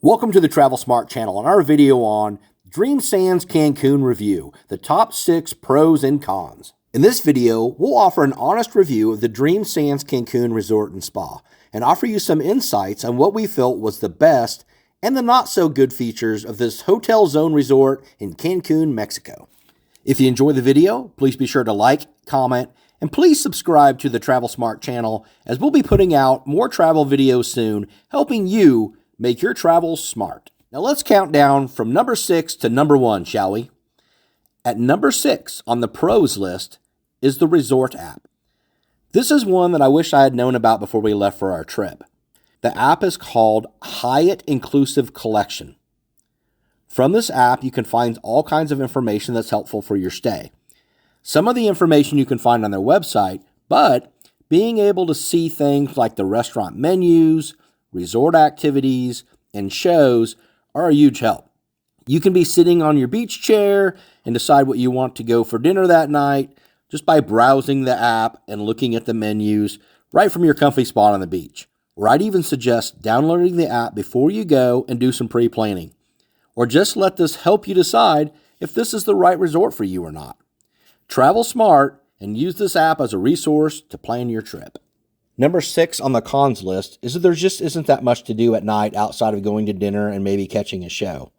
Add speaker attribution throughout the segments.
Speaker 1: Welcome to the Travel Smart channel and our video on Dream Sands Cancun Review, the top 6 pros and cons. In this video, we'll offer an honest review of the Dream Sands Cancun Resort and Spa and offer you some insights on what we felt was the best and the not so good features of this Hotel Zone Resort in Cancun, Mexico. If you enjoy the video, please be sure to like, comment, and please subscribe to the Travel Smart channel as we'll be putting out more travel videos soon, helping you make your travels smart. Now let's count down from number 6 to number 1, shall we? At number 6 on the pros list is the Resort app. This is one that I wish I had known about before we left for our trip. The app is called Hyatt Inclusive Collection. From this app, you can find all kinds of information that's helpful for your stay. Some of the information you can find on their website, but being able to see things like the restaurant menus, resort activities, and shows are a huge help. You can be sitting on your beach chair and decide what you want to go for dinner that night just by browsing the app and looking at the menus right from your comfy spot on the beach. Or I'd even suggest downloading the app before you go and do some pre-planning. Or just let this help you decide if this is the right resort for you or not. Travel smart and use this app as a resource to plan your trip. Number 6 on the cons list is that there just isn't that much to do at night outside of going to dinner and maybe catching a show.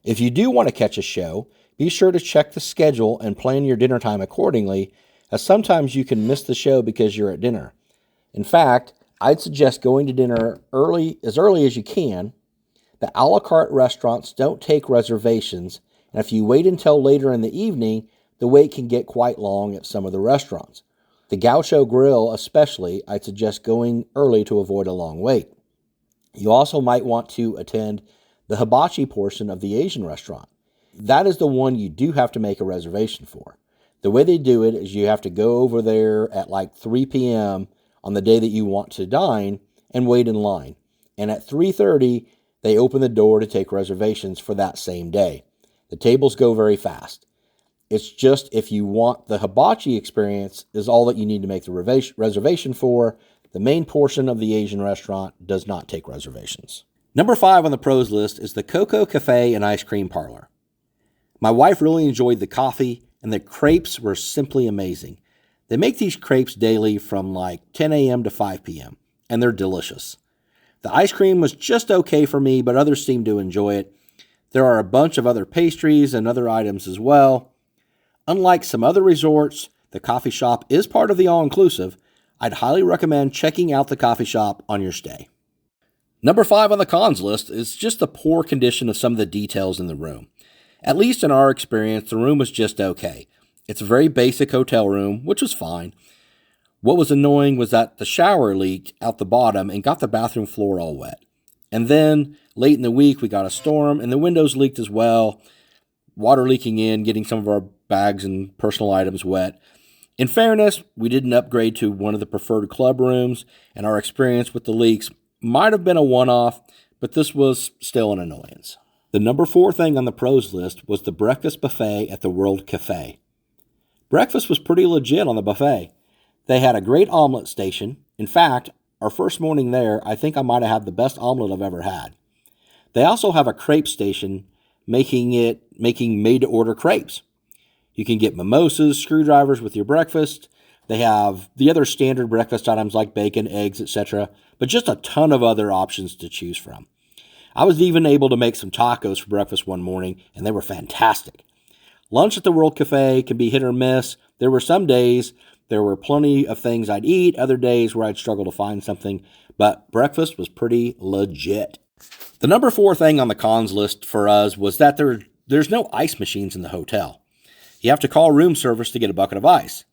Speaker 1: If you do want to catch a show, be sure to check the schedule and plan your dinner time accordingly, as sometimes you can miss the show because you're at dinner. In fact, I'd suggest going to dinner early as you can. The a la carte restaurants don't take reservations, and if you wait until later in the evening, the wait can get quite long at some of the restaurants. The Gaucho Grill especially, I'd suggest going early to avoid a long wait. You also might want to attend the hibachi portion of the Asian restaurant. That is the one you do have to make a reservation for. The way they do it is you have to go over there at like 3 p.m. on the day that you want to dine and wait in line. And at 3:30, they open the door to take reservations for that same day. The tables go very fast. It's just if you want the hibachi experience is all that you need to make the reservation for. The main portion of the Asian restaurant does not take reservations. Number 5 on the pros list is the Coco Cafe and Ice Cream Parlor. My wife really enjoyed the coffee, and the crepes were simply amazing. They make these crepes daily from like 10 a.m. to 5 p.m., and they're delicious. The ice cream was just okay for me, but others seemed to enjoy it. There are a bunch of other pastries and other items as well. Unlike some other resorts, the coffee shop is part of the all-inclusive. I'd highly recommend checking out the coffee shop on your stay. Number 5 on the cons list is just the poor condition of some of the details in the room. At least in our experience, the room was just okay. It's a very basic hotel room, which was fine. What was annoying was that the shower leaked out the bottom and got the bathroom floor all wet. And then, late in the week, we got a storm and the windows leaked as well. Water leaking in, getting some of our bags and personal items wet. In fairness, we didn't upgrade to one of the preferred club rooms, and our experience with the leaks might have been a one-off, but this was still an annoyance. The number 4 thing on the pros list was the breakfast buffet at the World Cafe. Breakfast was pretty legit on the buffet. They had a great omelet station. In fact, our first morning there, I think I might have had the best omelet I've ever had. They also have a crepe station making made-to-order crepes. You can get mimosas, screwdrivers with your breakfast. They have the other standard breakfast items like bacon, eggs, etc., but just a ton of other options to choose from. I was even able to make some tacos for breakfast one morning, and they were fantastic. Lunch at the World Cafe can be hit or miss. There were some days there were plenty of things I'd eat, other days where I'd struggle to find something, but breakfast was pretty legit. The number 4 thing on the cons list for us was that there's no ice machines in the hotel. You have to call room service to get a bucket of ice.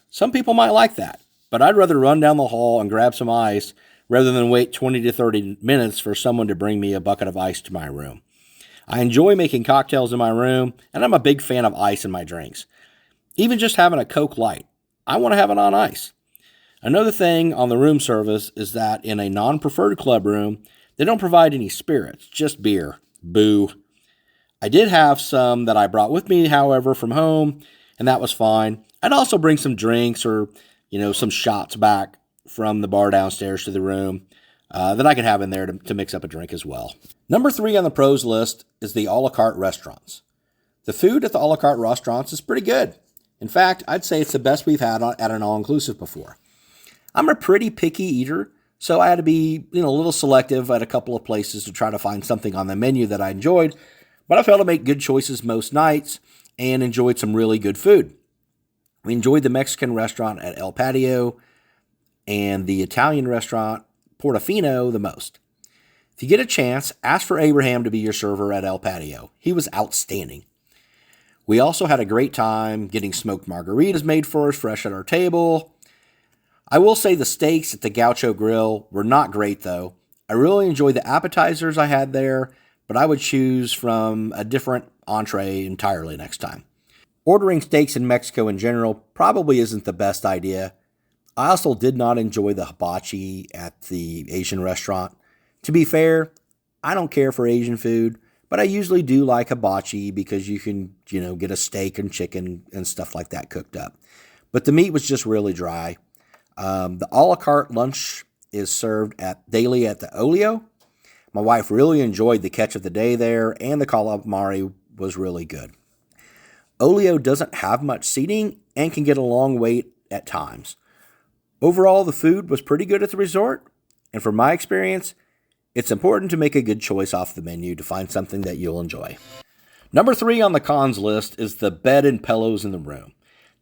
Speaker 1: Some people might like that, but I'd rather run down the hall and grab some ice rather than wait 20 to 30 minutes for someone to bring me a bucket of ice to my room. I enjoy making cocktails in my room, and I'm a big fan of ice in my drinks. Even just having a Coke Light, I want to have it on ice. Another thing on the room service is that in a non-preferred club room, they don't provide any spirits, just beer. Boo. I did have some that I brought with me, however, from home, and that was fine. I'd also bring some drinks or, some shots back from the bar downstairs to the room. that I can have in there to mix up a drink as well. Number 3 on the pros list is the a la carte restaurants. The food at the a la carte restaurants is pretty good. In fact, I'd say it's the best we've had at an all-inclusive before. I'm a pretty picky eater, so I had to be a little selective at a couple of places to try to find something on the menu that I enjoyed, but I failed to make good choices most nights and enjoyed some really good food. We enjoyed the Mexican restaurant at El Patio and the Italian restaurant Portofino the most. If you get a chance, ask for Abraham to be your server at El Patio. He was outstanding. We also had a great time getting smoked margaritas made for us fresh at our table. I will say the steaks at the Gaucho Grill were not great though. I really enjoyed the appetizers I had there, but I would choose from a different entree entirely next time. Ordering steaks in Mexico in general probably isn't the best idea. I also did not enjoy the hibachi at the Asian restaurant. To be fair, I don't care for Asian food, but I usually do like hibachi because you can, get a steak and chicken and stuff like that cooked up. But the meat was just really dry. The a la carte lunch is served daily at the Olio. My wife really enjoyed the catch of the day there, and the calamari was really good. Olio doesn't have much seating and can get a long wait at times. Overall, the food was pretty good at the resort, and from my experience, it's important to make a good choice off the menu to find something that you'll enjoy. Number 3 on the cons list is the bed and pillows in the room.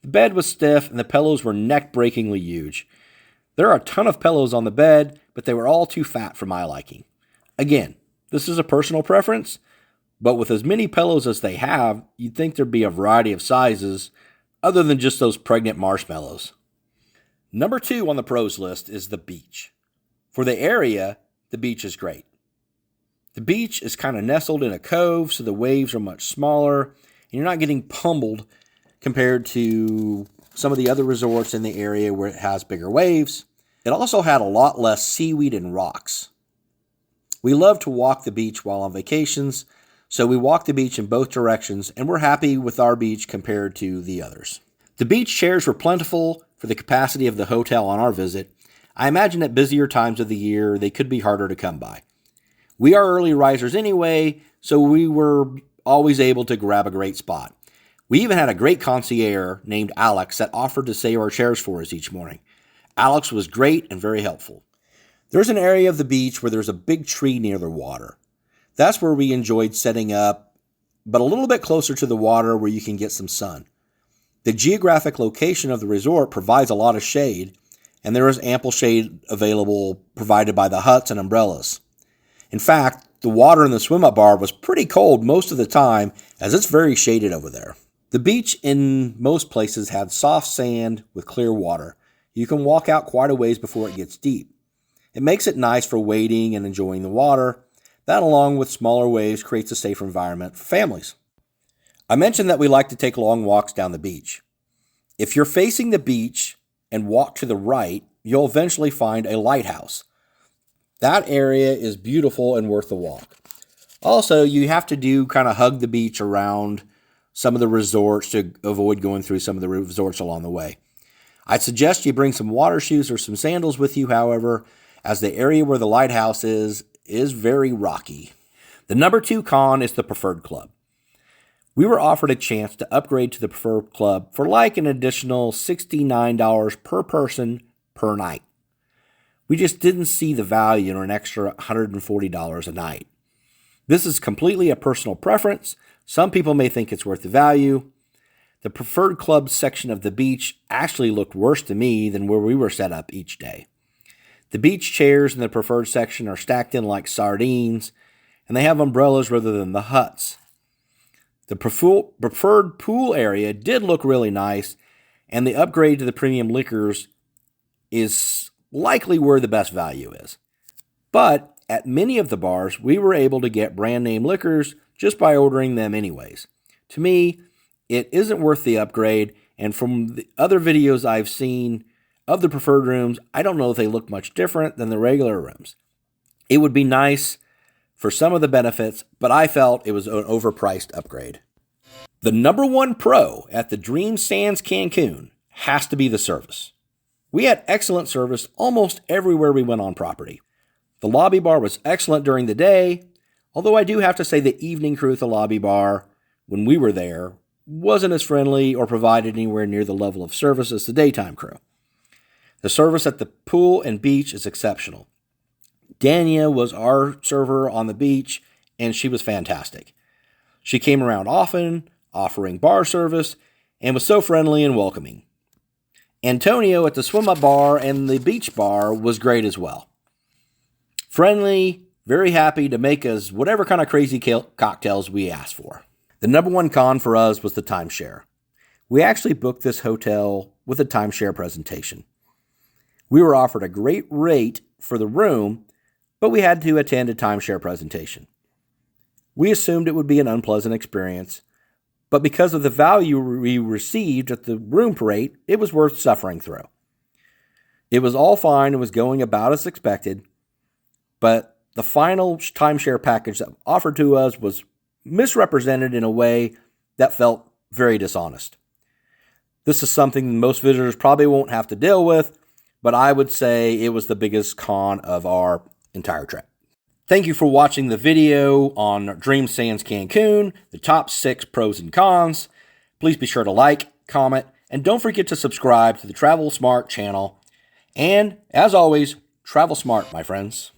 Speaker 1: The bed was stiff and the pillows were neck-breakingly huge. There are a ton of pillows on the bed, but they were all too fat for my liking. Again, this is a personal preference, but with as many pillows as they have, you'd think there'd be a variety of sizes other than just those pregnant marshmallows. Number 2 on the pros list is the beach. For the area, the beach is great. The beach is kind of nestled in a cove, so the waves are much smaller, and you're not getting pummeled compared to some of the other resorts in the area where it has bigger waves. It also had a lot less seaweed and rocks. We love to walk the beach while on vacations, so we walk the beach in both directions, and we're happy with our beach compared to the others. The beach chairs were plentiful for the capacity of the hotel on our visit. I imagine at busier times of the year, they could be harder to come by. We are early risers anyway, so we were always able to grab a great spot. We even had a great concierge named Alex that offered to save our chairs for us each morning. Alex was great and very helpful. There's an area of the beach where there's a big tree near the water. That's where we enjoyed setting up, but a little bit closer to the water where you can get some sun. The geographic location of the resort provides a lot of shade, and there is ample shade available provided by the huts and umbrellas. In fact, the water in the swim-up bar was pretty cold most of the time, as it's very shaded over there. The beach in most places had soft sand with clear water. You can walk out quite a ways before it gets deep. It makes it nice for wading and enjoying the water. That, along with smaller waves, creates a safer environment for families. I mentioned that we like to take long walks down the beach. If you're facing the beach and walk to the right, you'll eventually find a lighthouse. That area is beautiful and worth the walk. Also, you have to hug the beach around some of the resorts to avoid going through some of the resorts along the way. I'd suggest you bring some water shoes or some sandals with you, however, as the area where the lighthouse is very rocky. The number 2 con is the Preferred Club. We were offered a chance to upgrade to the Preferred Club for an additional $69 per person per night. We just didn't see the value in an extra $140 a night. This is completely a personal preference. Some people may think it's worth the value. The Preferred Club section of the beach actually looked worse to me than where we were set up each day. The beach chairs in the Preferred section are stacked in like sardines, and they have umbrellas rather than the huts. The Preferred pool area did look really nice, and the upgrade to the premium liquors is likely where the best value is. But at many of the bars, we were able to get brand name liquors just by ordering them anyways. To me, it isn't worth the upgrade, and from the other videos I've seen of the Preferred rooms, I don't know if they look much different than the regular rooms. It would be nice for some of the benefits, but I felt it was an overpriced upgrade. The number 1 pro at the Dream Sands Cancun has to be the service. We had excellent service almost everywhere we went on property. The lobby bar was excellent during the day, although I do have to say the evening crew at the lobby bar, when we were there, wasn't as friendly or provided anywhere near the level of service as the daytime crew. The service at the pool and beach is exceptional. Dania was our server on the beach, and she was fantastic. She came around often, offering bar service, and was so friendly and welcoming. Antonio at the swim-up bar and the beach bar was great as well. Friendly, very happy to make us whatever kind of crazy cocktails we asked for. The number one con for us was the timeshare. We actually booked this hotel with a timeshare presentation. We were offered a great rate for the room, but we had to attend a timeshare presentation. We assumed it would be an unpleasant experience, but because of the value we received at the room rate, it was worth suffering through. It was all fine and was going about as expected, but the final timeshare package that offered to us was misrepresented in a way that felt very dishonest. This is something most visitors probably won't have to deal with, but I would say it was the biggest con of our entire trip. Thank you for watching the video on Dream Sands Cancun, the top 6 pros and cons. Please be sure to like, comment, and don't forget to subscribe to the Travel Smart channel. And, as always, travel smart, my friends.